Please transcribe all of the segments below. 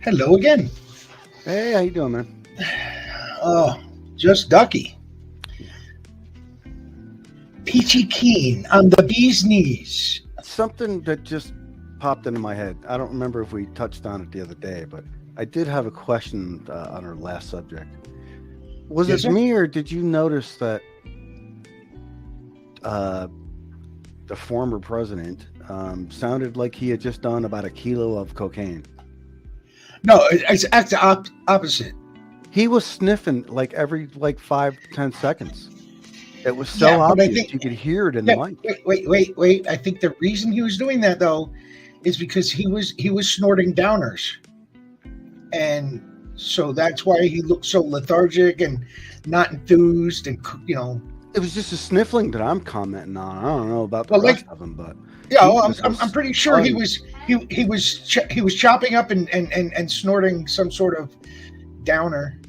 Hello again. Hey, how you doing, man? Oh, just Ducky. Peachy Keen on the bee's knees. Something that just popped into my head. I don't remember if we touched on it the other day, but I did have a question on our last subject. Was Yes, it sir? me, or did you notice that uh, the former president sounded like he had just done about a kilo of cocaine? No, it's actually opposite. He was sniffing like every 5 to 10 seconds. It was so Yeah, but I obvious think, you could hear it in the yeah, mic. wait. I think the reason he was doing that, though, is because he was snorting downers. And so that's why he looked so lethargic and not enthused and, It was just the sniffling that I'm commenting on. I don't know about the well, rest like, of them, but yeah, he well, just I'm was pretty sure he utter. was he was chopping up and snorting some sort of downer.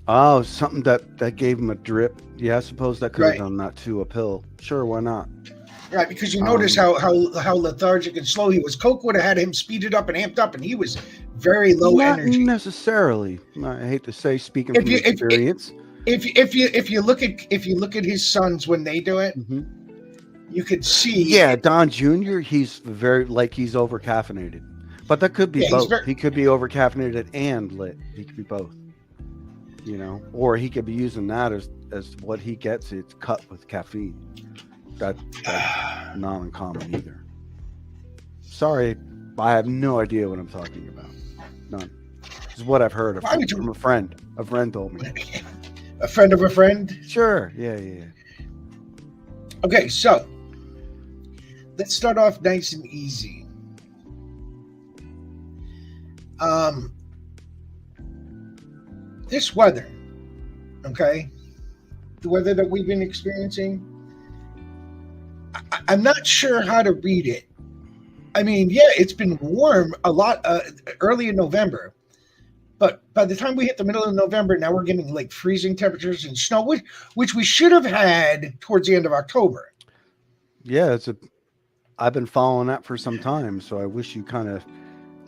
Oh, something that gave him a drip. Yeah, I suppose that could have Right. done that too. A pill, sure, why not? Right, because you notice Um, how lethargic and slow he was. Coke would have had him speeded up and amped up, and he was very low Not energy. necessarily. I hate to say, speaking If from you experience. if you look at his sons when they do it, Hmm. you could see. Yeah, Don Jr. He's very like he's over caffeinated, but that could be Yeah, he's both. very He could be over caffeinated and lit. He could be both. Or he could be using that as what he gets. It's cut with caffeine. That's not uncommon either. Sorry, I have no idea what I'm talking about. None. This is what I've heard why would from you a friend. A friend told me. a friend of a friend. Sure. Yeah. Yeah. Yeah. Okay, so let's start off nice and easy. Um, this weather, okay, the weather that we've been experiencing. I'm not sure how to read it. I mean, yeah, it's been warm a lot early in November, but by the time we hit the middle of November, now we're getting like freezing temperatures and snow, which we should have had towards the end of October. Yeah. I've been following that for some time, so I wish you kind of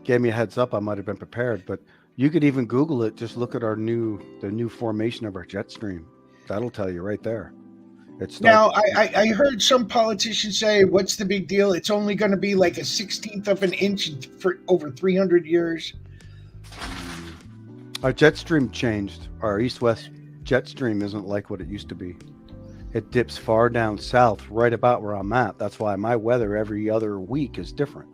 gave me a heads up. I might have been prepared, but you could even Google it. Just look at the new formation of our jet stream. That'll tell you right there. It starts. Now, I heard some politicians say, "What's the big deal? It's only going to be like a 16th of an inch for over 300 years." Mm, our jet stream changed. Our east-west jet stream isn't like what it used to be. It dips far down south, right about where I'm at. That's why my weather every other week is different.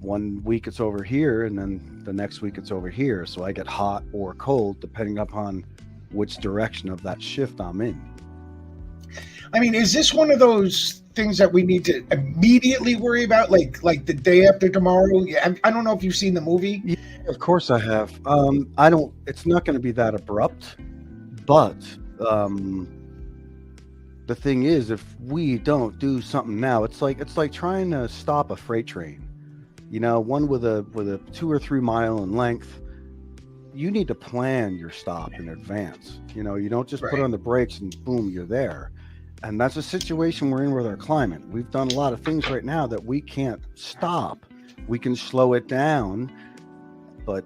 One week it's over here, and then the next week it's over here. So I get hot or cold depending upon which direction of that shift I'm in. I mean, is this one of those things that we need to immediately worry about, like the day after tomorrow? Yeah, I don't know if you've seen the movie. Yeah, of course I have. I don't. It's not going to be that abrupt, but um, the thing is, if we don't do something now, it's like trying to stop a freight train. One with a 2 or 3 mile in length. You need to plan your stop in advance. You don't just put Right. on the brakes and boom, you're there. And that's a situation we're in with our climate. We've done a lot of things right now that we can't stop. We can slow it down, but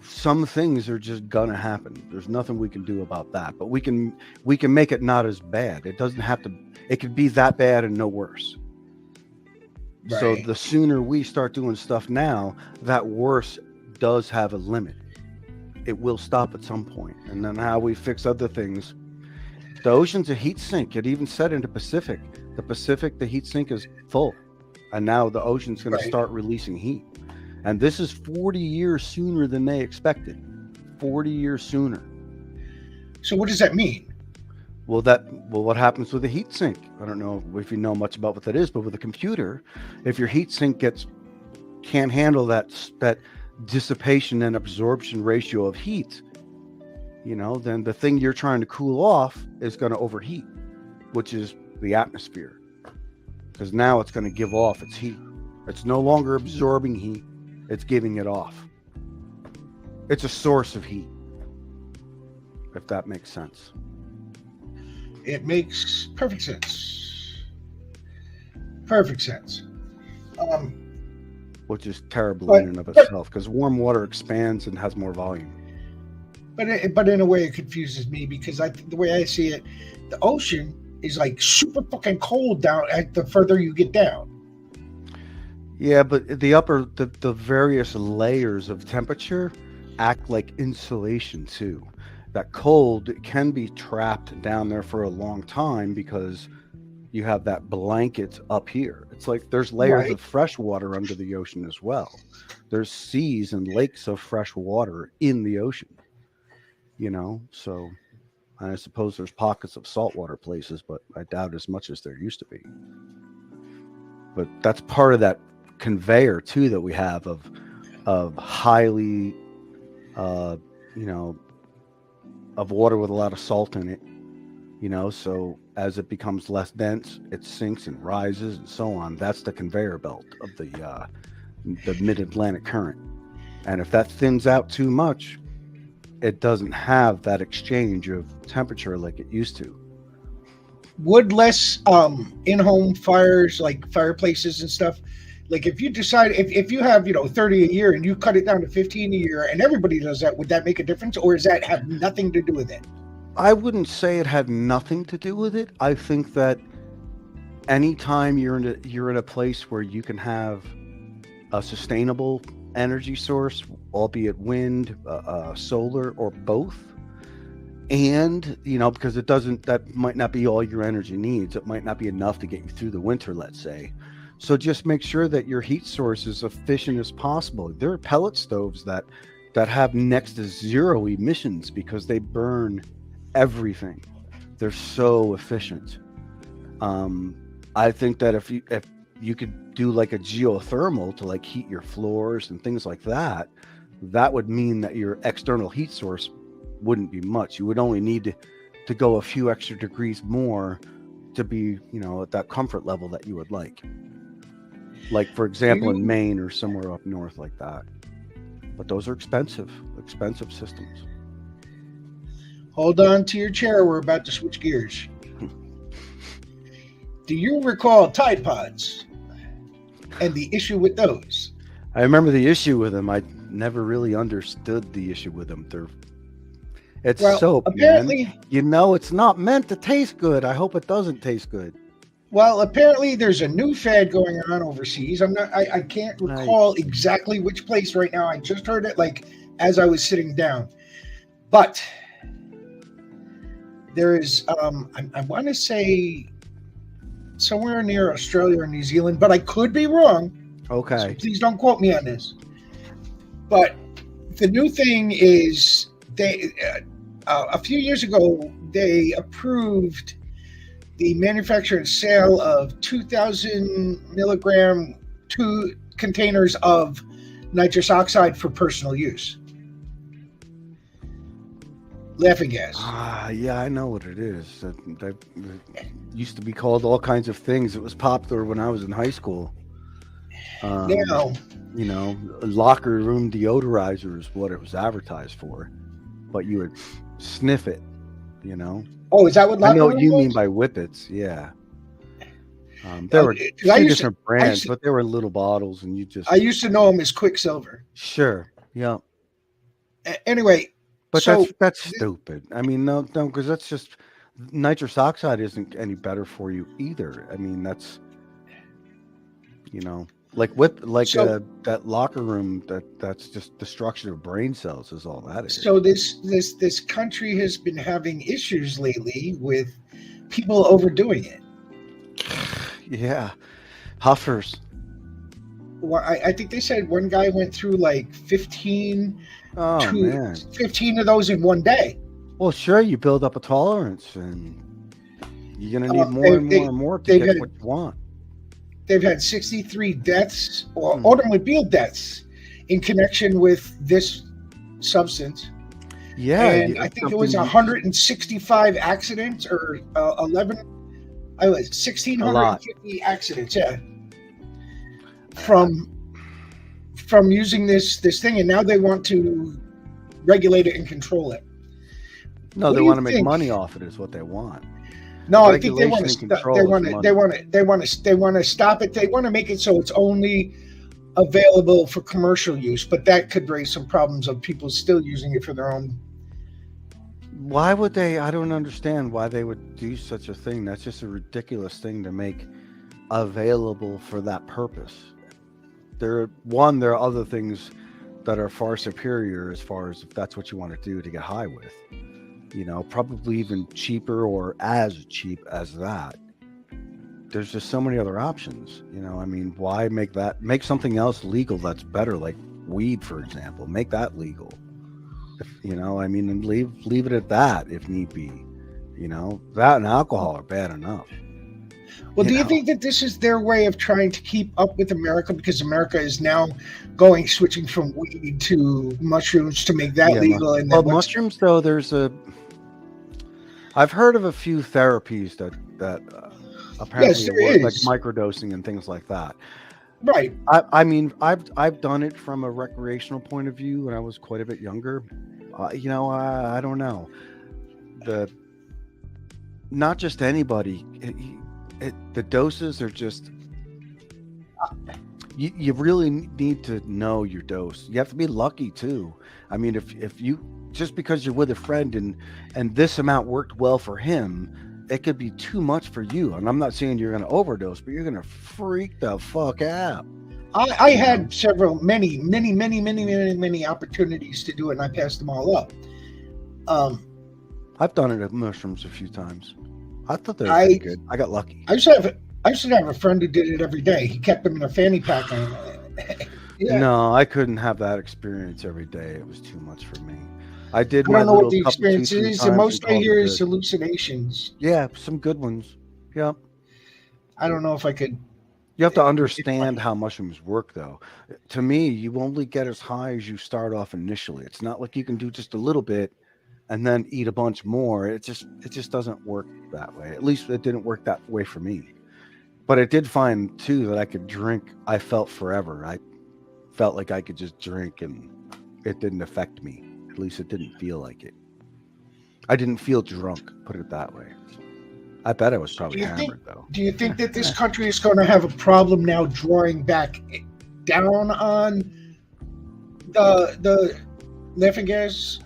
some things are just gonna happen. There's nothing we can do about that. But we can make it not as bad. It doesn't have to. It could be that bad and no worse. So Right. the sooner we start doing stuff now, that worse does have a limit. It will stop at some point. And then how we fix other things. The ocean's a heat sink. It even said in the Pacific. The Pacific, the heat sink is full. And now the ocean's going to Right. start releasing heat. And this is 40 years sooner than they expected. 40 years sooner. So what does that mean? Well, what happens with a heat sink? I don't know if you know much about what that is, but with a computer, if your heat sink can't handle that dissipation and absorption ratio of heat, then the thing you're trying to cool off is going to overheat, which is the atmosphere, because now it's going to give off its heat. It's no longer absorbing heat; it's giving it off. It's a source of heat, if that makes sense. It makes perfect sense. Perfect sense. Um, which is terrible But in and of but itself because warm water expands and has more volume. but in a way, it confuses me because the way I see it, the ocean is like super fucking cold down at the further you get down. Yeah, but the various layers of temperature act like insulation too. That cold can be trapped down there for a long time because you have that blanket up here. It's like there's layers Right. of fresh water under the ocean as well. There's seas and lakes of fresh water in the ocean, so I suppose there's pockets of saltwater places, but I doubt as much as there used to be. But that's part of that conveyor too that we have of highly of water with a lot of salt in it, so as it becomes less dense, it sinks and rises and so on. That's the conveyor belt of the mid-Atlantic current. And if that thins out too much, it doesn't have that exchange of temperature like it used to. Would less in-home fires, like fireplaces and stuff, like if you decide if you have 30 a year and you cut it down to 15 a year and everybody does that, would that make a difference, or does that have nothing to do with it? I wouldn't say it had nothing to do with it. I think that anytime you're in a place where you can have a sustainable energy source, albeit wind, solar, or both, and because that might not be all your energy needs. It might not be enough to get you through the winter, let's say. So just make sure that your heat source is efficient as possible. There are pellet stoves that have next to zero emissions because they burn everything. They're so efficient. I think that if you could do like a geothermal to like heat your floors and things like that, that would mean that your external heat source wouldn't be much. You would only need to go a few extra degrees more to be, at that comfort level that you would like. Like, for example, in Maine or somewhere up north like that. But those are expensive systems. Hold on to your chair. We're about to switch gears. Do you recall Tide Pods and the issue with those? I remember the issue with them. I never really understood the issue with them. It's soap, apparently, man. It's not meant to taste good. I hope it doesn't taste good. Well, apparently there's a new fad going on overseas. I can't recall exactly which place right now. I just heard it like as I was sitting down. But there is I want to say somewhere near Australia or New Zealand, but I could be wrong. Okay. So please don't quote me on this. But the new thing is they a few years ago they approved the manufacture and sale of 2,000 milligram containers of nitrous oxide for personal use. Laughing gas. Yeah, I know what it is. That used to be called all kinds of things. It was popular when I was in high school. Now, locker room deodorizer is what it was advertised for, but you would sniff it, Oh, is that what locker I know room what you was? mean by whippets, yeah. There were two different brands, but they were little bottles, and I used to know them as Quicksilver. Sure, yeah. Anyway, but that's stupid. I mean, no, because that's just nitrous oxide isn't any better for you either. I mean, that's that locker room that's just destruction of brain cells is all that is. So this country has been having issues lately with people overdoing it. Yeah, huffers. Well, I think they said one guy went through like 15 of those in one day. Well, sure, you build up a tolerance, and you're going to need more and more to get what you want. They've had 63 deaths or automobile deaths in connection with this substance. Yeah. And I think it was 165 accidents or 1,650 accidents. Yeah. From using this thing, and now they want to regulate it and control it. No, they want to make money off it is what they want. No, I think they want to stop it. They want to make it so it's only available for commercial use, but that could raise some problems of people still using it for their own. Why would they? I don't understand why they would do such a thing. That's just a ridiculous thing to make available for that purpose. There are other things that are far superior as far as if that's what you want to do to get high with. You know, probably even cheaper or as cheap as that. There's just so many other options. You know, I mean, why make something else legal that's better, like weed, for example? Make that legal. You know, I mean, and leave it at that if need be. You know, that and alcohol are bad enough. Well, do you think that this is their way of trying to keep up with America, because America is now switching from weed to mushrooms to make that legal? And well, mushrooms, though, I've heard of a few therapies that apparently work, like microdosing and things like that. Right. I mean, I've done it from a recreational point of view when I was quite a bit younger. You know, I don't know. Not just anybody. The doses are just. You really need to know your dose. You have to be lucky too. I mean, if you just because you're with a friend and this amount worked well for him, it could be too much for you. And I'm not saying you're going to overdose, but you're going to freak the fuck out. I had many opportunities to do it, and I passed them all up. I've done it at mushrooms a few times. I thought they were pretty good. I got lucky. I used to have a friend who did it every day. He kept them in a fanny pack. Yeah. No, I couldn't have that experience every day. It was too much for me. I don't know what the experience is. The most I hear is hallucinations. Yeah, some good ones. Yep. I don't know if I could. You have to understand how mushrooms work, though. To me, you only get as high as you start off initially. It's not like you can do just a little bit and then eat a bunch more. It just doesn't work that way. At least it didn't work that way for me. But I did find too that I could drink. I felt forever. I felt like I could just drink and it didn't affect me. At least it didn't feel like it. I didn't feel drunk, put it that way. I bet I was probably hammered, though. Do you think that this country is going to have a problem now drawing back down on the laughing gas?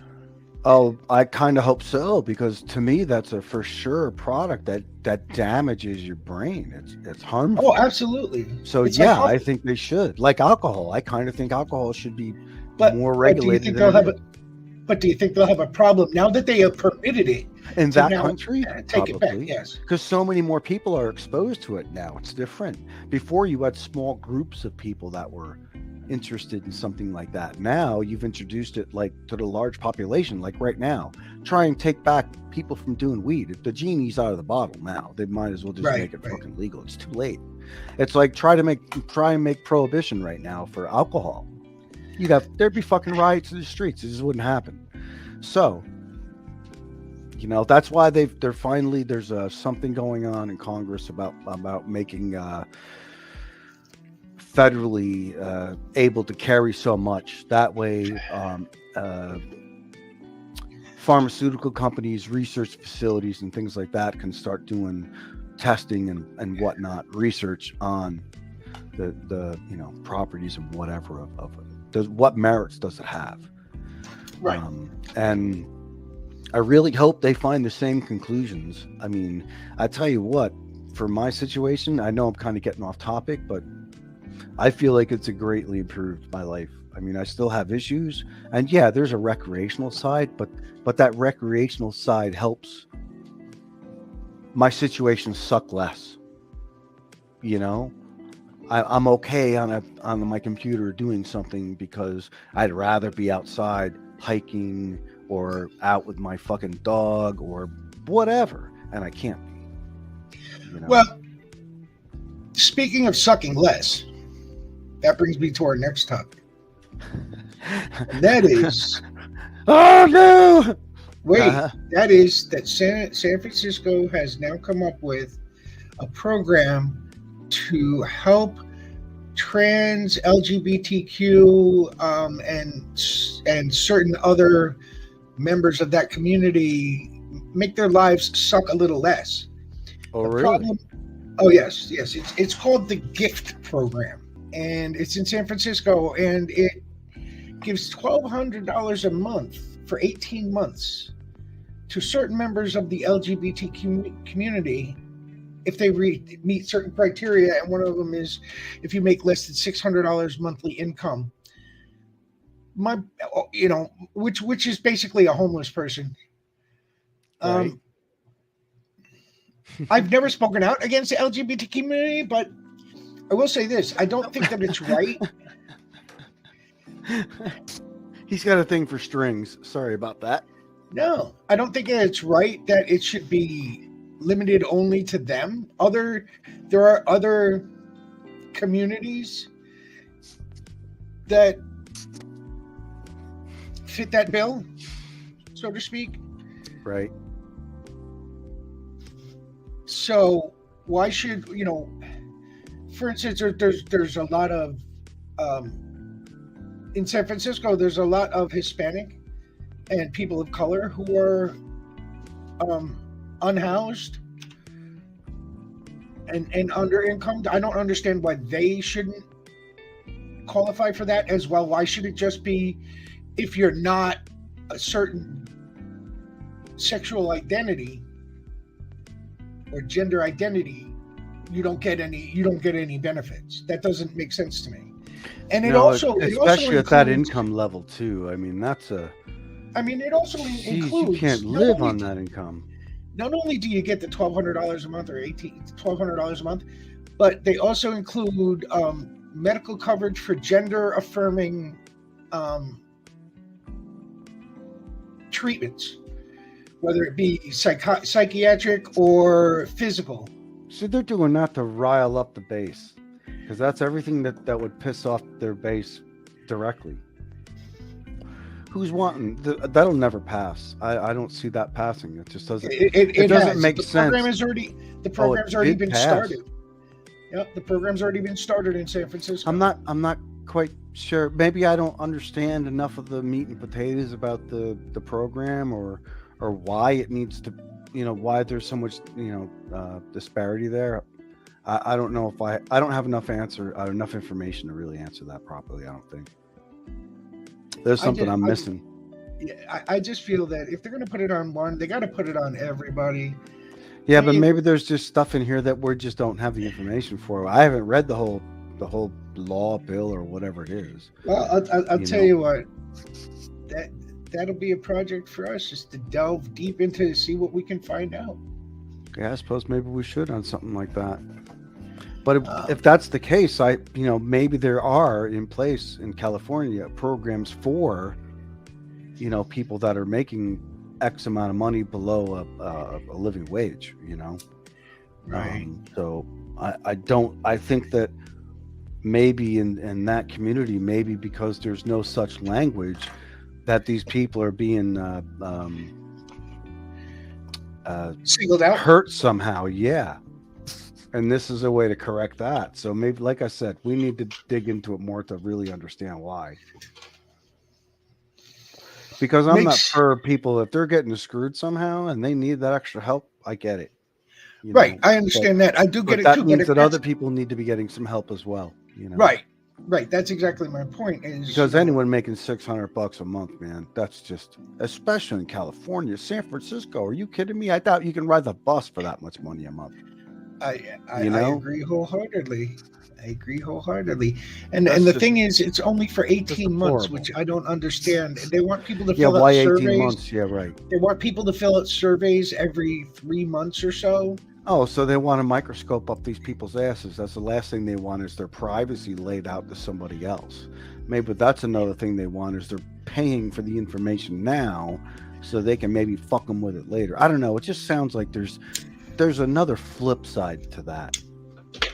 Oh, I kind of hope so, because to me, that's a for sure product that damages your brain. It's harmful. Oh, absolutely. So it's I think they should. Like alcohol. I kind of think alcohol should be more regulated. But do you think they'll have a problem now that they have permitted it in that country? Take it back, yes. Because so many more people are exposed to it now. It's different. Before, you had small groups of people that were interested in something like that. Now you've introduced it like to the large population. Like right now, try and take back people from doing weed. The genie's out of the bottle now. They might as well just make it fucking legal. It's too late. It's like try and make prohibition right now for alcohol. There'd be fucking riots in the streets. It just wouldn't happen. So, you know, that's why they're finally, there's something going on in Congress about making federally able to carry so much. That way, pharmaceutical companies, research facilities, and things like that can start doing testing and whatnot, research on the properties and whatever of what merits does it have. Right. And I really hope they find the same conclusions. I mean, I tell you what, for my situation, I know I'm kind of getting off topic, but I feel like it's greatly improved my life. I mean, I still have issues, and yeah, there's a recreational side, but that recreational side helps my situation suck less. You know, I'm okay on my computer doing something because I'd rather be outside hiking or out with my fucking dog or whatever, and I can't be. You know? Well, speaking of sucking less, that brings me to our next topic. That is... Oh, no! Wait, that is that San Francisco has now come up with a program to help trans, LGBTQ, and certain other members of that community make their lives suck a little less. Oh, really? Oh, yes. It's called the GIFT program, and it's in San Francisco, and it gives $1,200 a month for 18 months to certain members of the LGBT community if they meet certain criteria, and one of them is if you make less than $600 monthly income. Which is basically a homeless person. Right. I've never spoken out against the LGBT community, but I will say this: I don't think that it's right. He's got a thing for strings. Sorry about that. No, I don't think it's right that it should be limited only to them. There are other communities that fit that bill, so to speak. Right. So why should, for instance, there's a lot of in San Francisco, there's a lot of Hispanic and people of color who are unhoused and under income. I don't understand why they shouldn't qualify for that as well. Why should it just be if you're not a certain sexual identity or gender identity, you don't get any benefits? That doesn't make sense to me. And especially at that income level too. I mean, it also includes, you can't live on that income. Not only do you get the $1,200 a month or $1,200 a month, but they also include medical coverage for gender affirming treatments, whether it be psychiatric or physical. So they're doing that to rile up the base, because that's everything that would piss off their base directly. Who's wanting that'll never pass. I don't see that passing. It just doesn't. It doesn't make sense. The program's already been started. Yep, the program's already been started in San Francisco. I'm not quite sure. Maybe I don't understand enough of the meat and potatoes about the program or why it needs to, why there's so much disparity there. I don't know if I don't have enough information to really answer that properly. I don't think. There's something I'm missing. I just feel that if they're going to put it on one, they got to put it on everybody. Yeah, but maybe there's just stuff in here that we just don't have the information for. I haven't read the whole law bill or whatever it is. Well, I'll tell you what, that'll be a project for us, just to delve deep into see what we can find out. Yeah, I suppose maybe we should on something like that. But if that's the case, maybe there are in place in California programs for, people that are making X amount of money below a living wage, Right. So I think that maybe in that community, maybe because there's no such language, that these people are being singled out, hurt somehow. Yeah. And this is a way to correct that. So maybe, like I said, we need to dig into it more to really understand why. Because I'm not for people, if they're getting screwed somehow and they need that extra help, I get it. Right. I understand that. I do get it too. That means that other people need to be getting some help as well. Right. That's exactly my point. Because anyone making $600 a month, man, that's just, especially in California, San Francisco. Are you kidding me? I doubt you can ride the bus for that much money a month. I agree wholeheartedly. And the thing is, it's only for 18 months, which I don't understand. They want people to fill out surveys. 18 months? Yeah, right. They want people to fill out surveys every 3 months or so. Oh, so they want to microscope up these people's asses. That's the last thing they want, is their privacy laid out to somebody else. Maybe that's another thing they want, is they're paying for the information now so they can maybe fuck them with it later. I don't know. It just sounds like there's another flip side to that.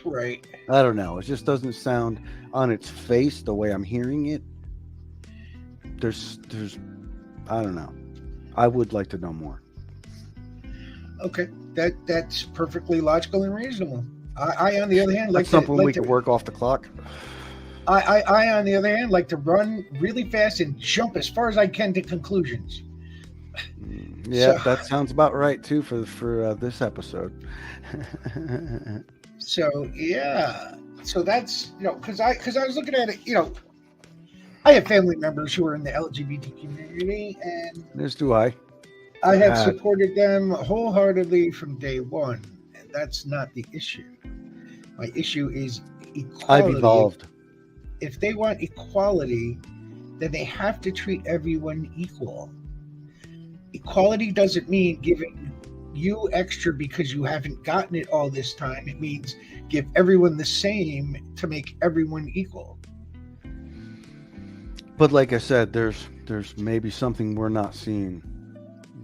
Right. I don't know. It just doesn't sound on its face the way I'm hearing it. There's I don't know. I would like to know more. Okay. That's perfectly logical and reasonable. I on the other hand, that's something we could work off the clock. I on the other hand, like to run really fast and jump as far as I can to conclusions. Yeah, that sounds about right too for this episode. So yeah, so that's because I was looking at it. I have family members who are in the LGBT community, and As do I. I have Had supported them wholeheartedly from day one. And that's not the issue. My issue is I've equality. evolved. If they want equality, then they have to treat everyone equal. Equality doesn't mean giving you extra because you haven't gotten it all this time. It means give everyone the same to make everyone equal. But like I said, there's maybe something we're not seeing.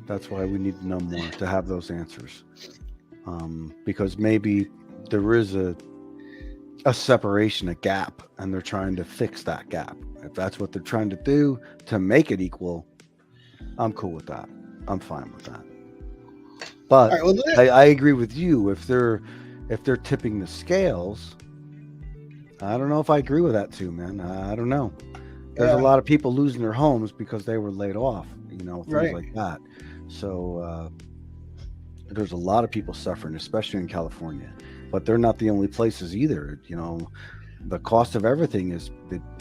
That's why we need to know more to have those answers. Because maybe there is a separation, a gap, and they're trying to fix that gap. If that's what they're trying to do to make it equal, I'm cool with that. I'm fine with that. But All right, well, I agree with you. If they're tipping the scales, I don't know if I agree with that too, man. I don't know. There's a yeah, lot of people losing their homes because they were laid off, things right. like that. So there's a lot of people suffering, especially in California. But they're not the only places either. The cost of everything is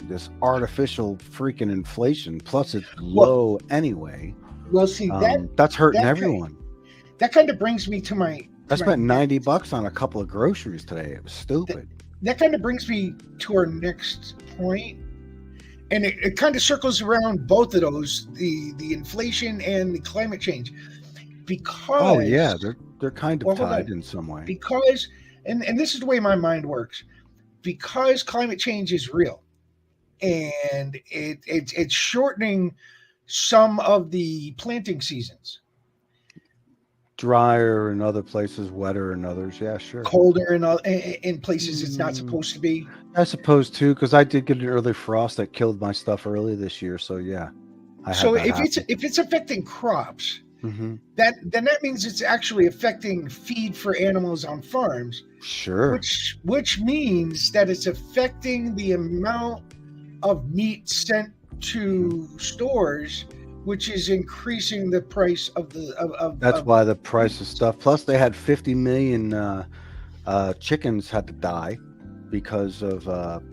this artificial freaking inflation. Plus, it's Well, low anyway. well, see That's hurting that kind everyone. that kind of brings me to my I to my spent next $90 on a couple of groceries today. It was that, stupid. that kind of brings me to our next point, and it kind of circles around both of those, the inflation and the climate change, Oh yeah, because they're kind of well, hold tied on, in some way. because and this is the way my mind works, because climate change is real, and it's shortening some of the planting seasons, Drier in other places, wetter in others. Yeah, sure. colder in places it's not Mm, supposed to be. I suppose too, because I did get an early frost that killed my stuff early this year. So yeah, I had So that happen. if it's affecting crops, Hmm. that means it's actually affecting feed for animals on farms, Sure. which means that it's affecting the amount of meat sent to stores, which is increasing the price of the That's of why the price of stuff. Plus, they had 50 million chickens had to die because of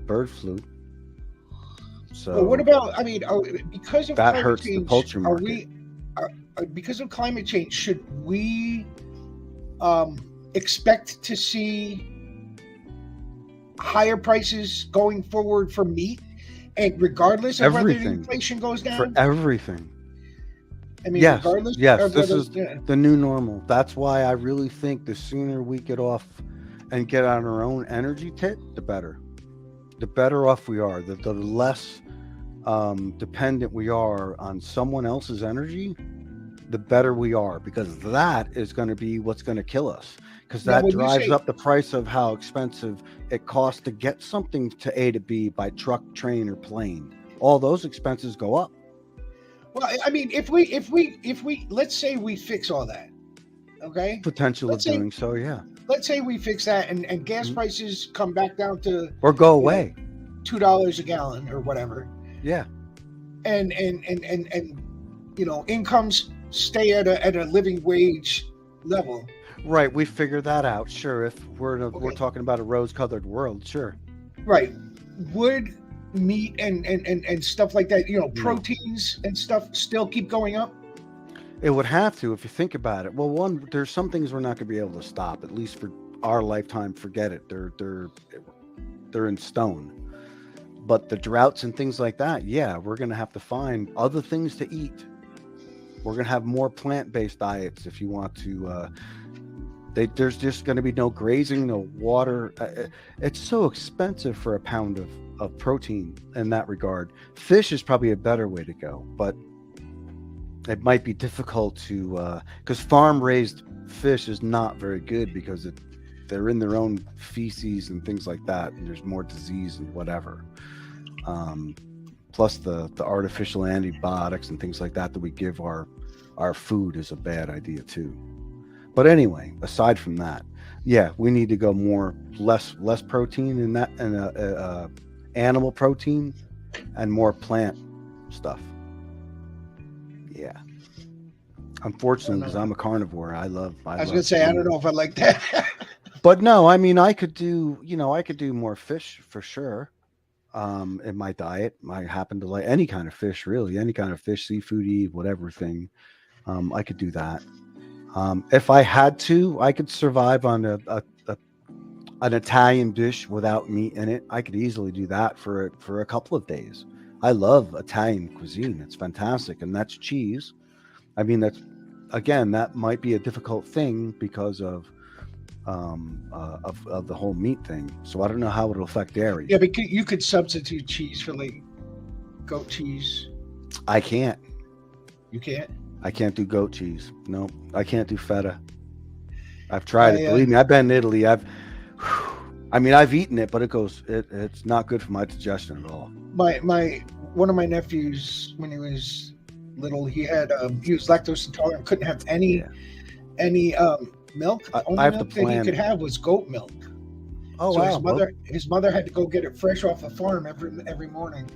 bird flu. well, what So about, I mean, because of that climate hurts the change, poultry are market. we because of climate change, should we expect to see higher prices going forward for meat, and regardless of whether the Everything inflation goes for down? everything. I mean, Yes, regardless yes. of This whether, is the new normal. That's why I really think the sooner we get off and get on our own energy tit, the better. The better off we are. The less dependent we are on someone else's energy, the better we are, because that is going to be what's going to kill us, because now that when you drives say, up the price of how expensive it costs to get something to A to B by truck, train, or plane. All those expenses go up. well, I mean, if we let's say we fix all that, okay? Potential of Let's say doing so, yeah. let's say we fix that, and gas Mhm. prices come back down to, Or go you know, away. $2 a gallon or whatever, Yeah. and incomes stay at a living wage level. Right, we figured that out. Sure, if we're Okay, talking about a rose-colored world, sure. right? Would meat and stuff like that, No, proteins and stuff still keep going up? it would have to if you think about it. Well, one, there's some things we're not going to be able to stop, at least for our lifetime. Forget it. They're in stone. But the droughts and things like that, yeah, we're going to have to find other things to eat. We're going to have more plant-based diets if you want to. There's just going to be no grazing, no water. It's so expensive for a pound of protein in that regard. Fish is probably a better way to go, but it might be difficult to, because farm raised fish is not very good because they're in their own feces and things like that, and there's more disease and whatever. Plus the artificial antibiotics and things like that we give our food is a bad idea too. But anyway, aside from that, yeah, we need to go less protein in that, and animal protein, and more plant stuff. Yeah. I don't Unfortunately, because know. I'm a carnivore, I I was gonna love say, I don't food. know if I like that. But no, I mean, I could do, I could do more fish for sure. In my diet, I happen to like any kind of fish, really, any kind of fish, seafoody, whatever thing. I could do that. If I had to, I could survive on an Italian dish without meat in it. I could easily do that for a couple of days. I love Italian cuisine. It's fantastic, and that's cheese. I mean, that might be a difficult thing because of the whole meat thing. So I don't know how it'll affect dairy. Yeah, but you could substitute cheese for like goat cheese. I can't. You can't? I can't do goat cheese. No, I can't do feta. I've tried it. Believe me, I've been in Italy. I've eaten it, but it's not good for my digestion at all. One of my nephews, when he was little, he was lactose intolerant, couldn't have any milk. The only milk that he could have was goat milk. Oh, so wow. His mother had to go get it fresh off the farm every morning.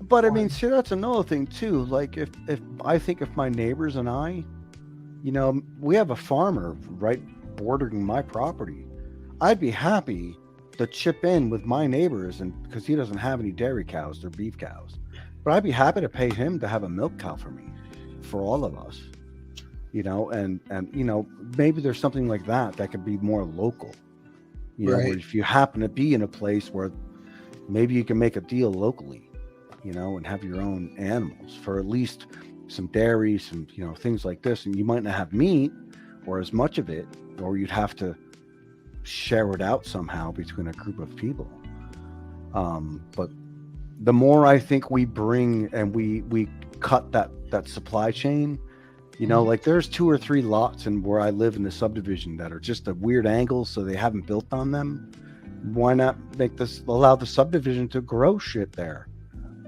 But I mean, see, that's another thing too. Like if my neighbors and I, we have a farmer right bordering my property, I'd be happy to chip in with my neighbors, and because he doesn't have any dairy cows, they're beef cows, but I'd be happy to pay him to have a milk cow for me, for all of us, and maybe there's something like that could be more local, right. Where if you happen to be in a place where maybe you can make a deal locally, and have your own animals for at least some dairy, some, things like this. And you might not have meat or as much of it, or you'd have to share it out somehow between a group of people. But the more I think we bring and we cut that supply chain, like there's 2 or 3 lots in where I live in the subdivision that are just a weird angle, so they haven't built on them. Why not allow the subdivision to grow shit there?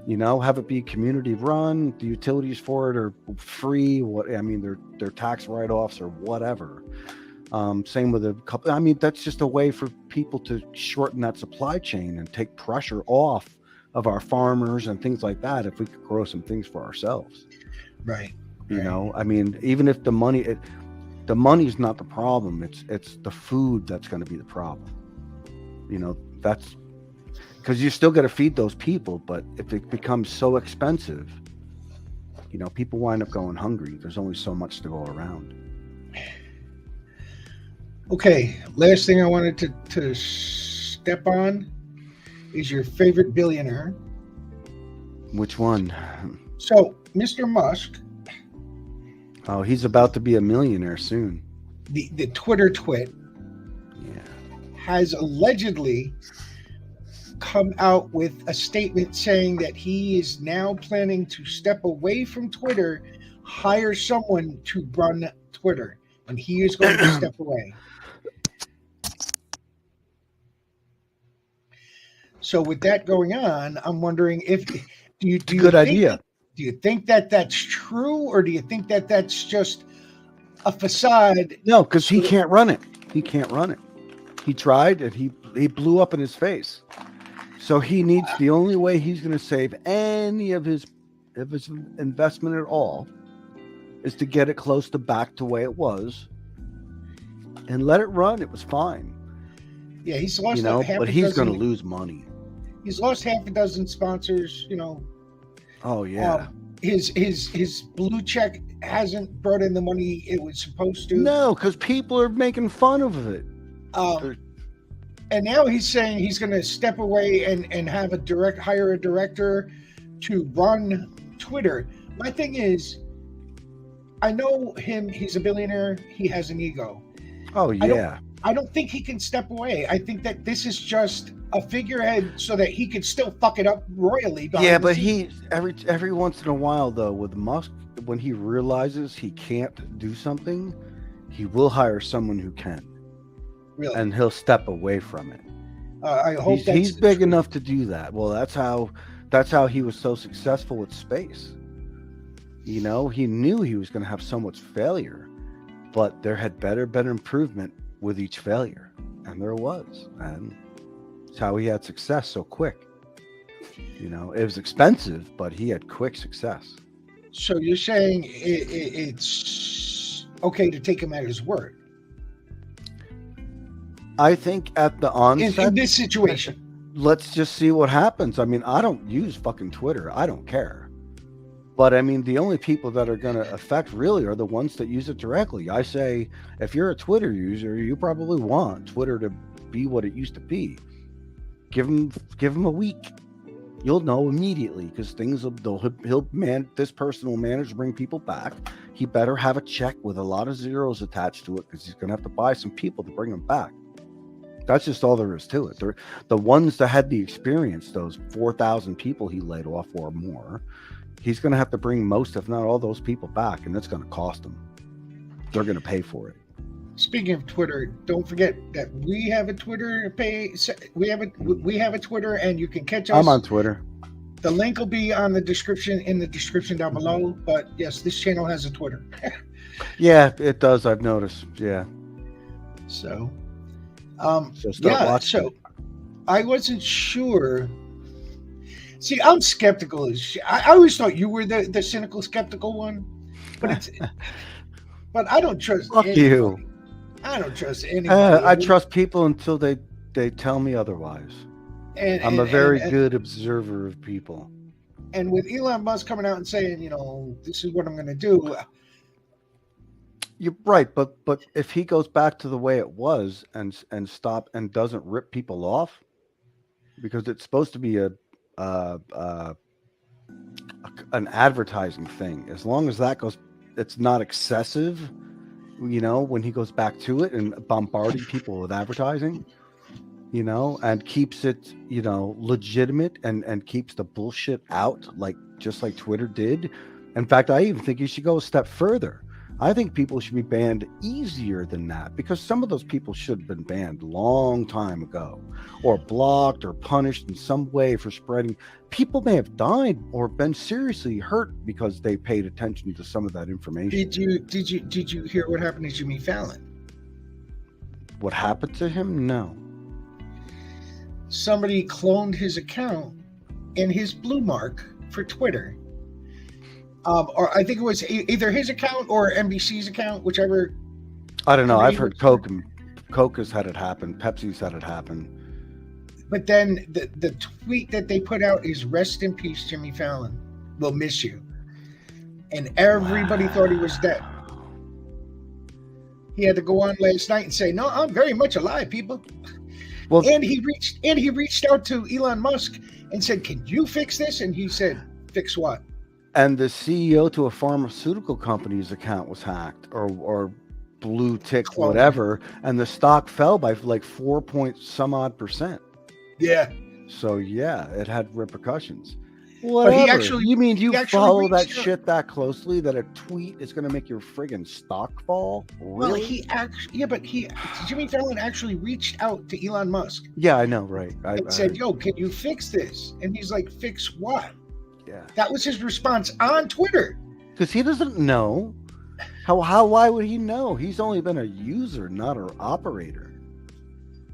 Have it be community run. The utilities for it are free. They're tax write-offs or whatever. Same with a couple. That's just a way for people to shorten that supply chain and take pressure off of our farmers and things like that. If we could grow some things for ourselves, right? Even if the money's not the problem, it's the food that's going to be the problem. That's because you still got to feed those people, but if it becomes so expensive, people wind up going hungry. There's only so much to go around. Okay, last thing I wanted to step on is your favorite billionaire. Which one? So, Mr. Musk. Oh, he's about to be a millionaire soon. The Twitter twit has allegedly come out with a statement saying that he is now planning to step away from Twitter, hire someone to run Twitter, and he is going to step away. So with that going on, I'm wondering if do you good idea. Do you think that that's true, or do you think that that's just a facade? No, because he can't run it. He can't run it. He tried, and he blew up in his face. So he needs, the only way he's going to save any of his investment at all is to get it close to back to the way it was and let it run. It was fine. Yeah, he's lost but he's going to lose money. He's lost half a dozen sponsors, Oh yeah. His blue check hasn't brought in the money it was supposed to. No, because people are making fun of it. And now he's saying he's going to step away and have hire a director to run Twitter. My thing is, I know him. He's a billionaire. He has an ego. Oh yeah. I don't think he can step away. I think that this is just a figurehead so that he could still fuck it up royally. Yeah, but he every once in a while though, with Musk, when he realizes he can't do something, he will hire someone who can. Really? And he'll step away from it. I hope he's big enough to do that. Well, that's how he was so successful with space. He knew he was going to have so much failure, but there had been improvement with each failure, and there was, and it's how he had success so quick. It was expensive, but he had quick success. So you're saying it's okay to take him at his word? I think at the in onset, this situation. let's just see what happens. I mean, I don't use fucking Twitter. I don't care. But I mean, the only people that are going to affect really are the ones that use it directly. I say, if you're a Twitter user, you probably want Twitter to be what it used to be. Give him a week. You'll know immediately because this person will manage to bring people back. He better have a check with a lot of zeros attached to it because he's going to have to buy some people to bring them back. That's just all there is to it. They're the ones that had the experience, those 4,000 people he laid off or more. He's going to have to bring most, if not all, those people back, and that's going to cost them. They're going to pay for it. Speaking of Twitter, don't forget that we have a Twitter page. We have a Twitter, and you can catch us. I'm on Twitter. The link will be on the description down below. But yes, this channel has a Twitter. Yeah, it does. I've noticed. Yeah. So, start watching. So I wasn't sure. See, I'm skeptical. I always thought you were the cynical, skeptical one, but but I don't trust. Fuck anybody. you. I don't trust anybody. I trust people until they tell me otherwise. I'm a very good observer of people. And with Elon Musk coming out and saying, this is what I'm going to do. You're right, but if he goes back to the way it was and stop and doesn't rip people off, because it's supposed to be an advertising thing. As long as that goes, it's not excessive. When he goes back to it and bombarding people with advertising, and keeps it, legitimate and keeps the bullshit out, just like Twitter did. In fact, I even think he should go a step further. I think people should be banned easier than that, because some of those people should have been banned long time ago, or blocked or punished in some way for spreading. People may have died or been seriously hurt because they paid attention to some of that information. Did you hear what happened to Jimmy Fallon? What happened to him? No. Somebody cloned his account and his blue mark for Twitter. Or I think it was either his account or NBC's account, whichever. I don't know. I've heard Coke has had it happen. Pepsi's had it happen. But then the tweet that they put out is "Rest in peace, Jimmy Fallon. We'll miss you." And everybody thought he was dead. He had to go on last night and say, "No, I'm very much alive, people." Well, and he reached out to Elon Musk and said, "Can you fix this?" And he said, "Fix what?" And the CEO to a pharmaceutical company's account was hacked or blue ticked, whatever, and the stock fell by like 4% Yeah. So yeah, it had repercussions. Whatever. But you follow that shit that closely that a tweet is going to make your friggin' stock fall? Really? Well, Jimmy Fallon actually reached out to Elon Musk. Yeah, I know, right? I said, "Yo, can you fix this?" And he's like, "Fix what?" Yeah. That was his response on Twitter. Because he doesn't know. Why would he know? He's only been a user, not an operator.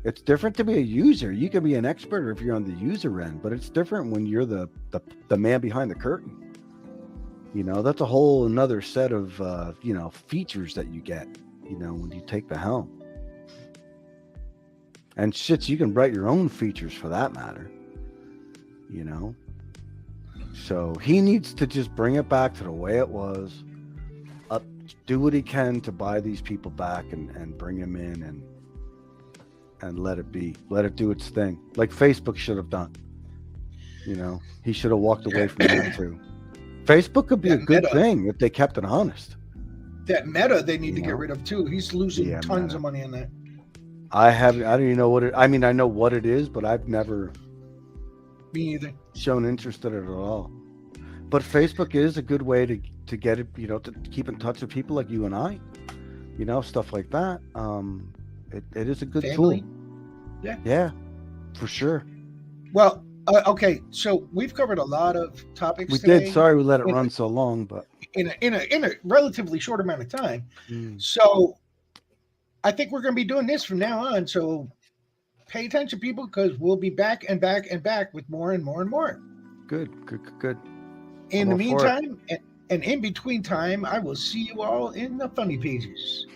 It's different to be a user. You can be an expert if you're on the user end, but it's different when you're the man behind the curtain. That's a whole another set of features that you get, when you take the helm. And shit, you can write your own features for that matter. So he needs to just bring it back to the way it was. Do what he can to buy these people back and bring them in and let it be. Let it do its thing. Like Facebook should have done. He should have walked away from that too. Facebook could be a good thing if they kept it honest. That Meta they need to get rid of too. He's losing tons of money on that. I don't even know what it. I mean, I know what it is, but I've never. Me either. Shown interest in it at all. But Facebook is a good way to get it, to keep in touch with people like you and I, stuff like that. It is a good tool. Yeah, for sure. Well, okay, so we've covered a lot of topics. We did. Sorry, we let it run so long, but in a relatively short amount of time. So I think we're going to be doing this from now on. So pay attention, people, because we'll be back and back and back with more and more and more. Good. In the meantime, and in between time, I will see you all in the funny pages.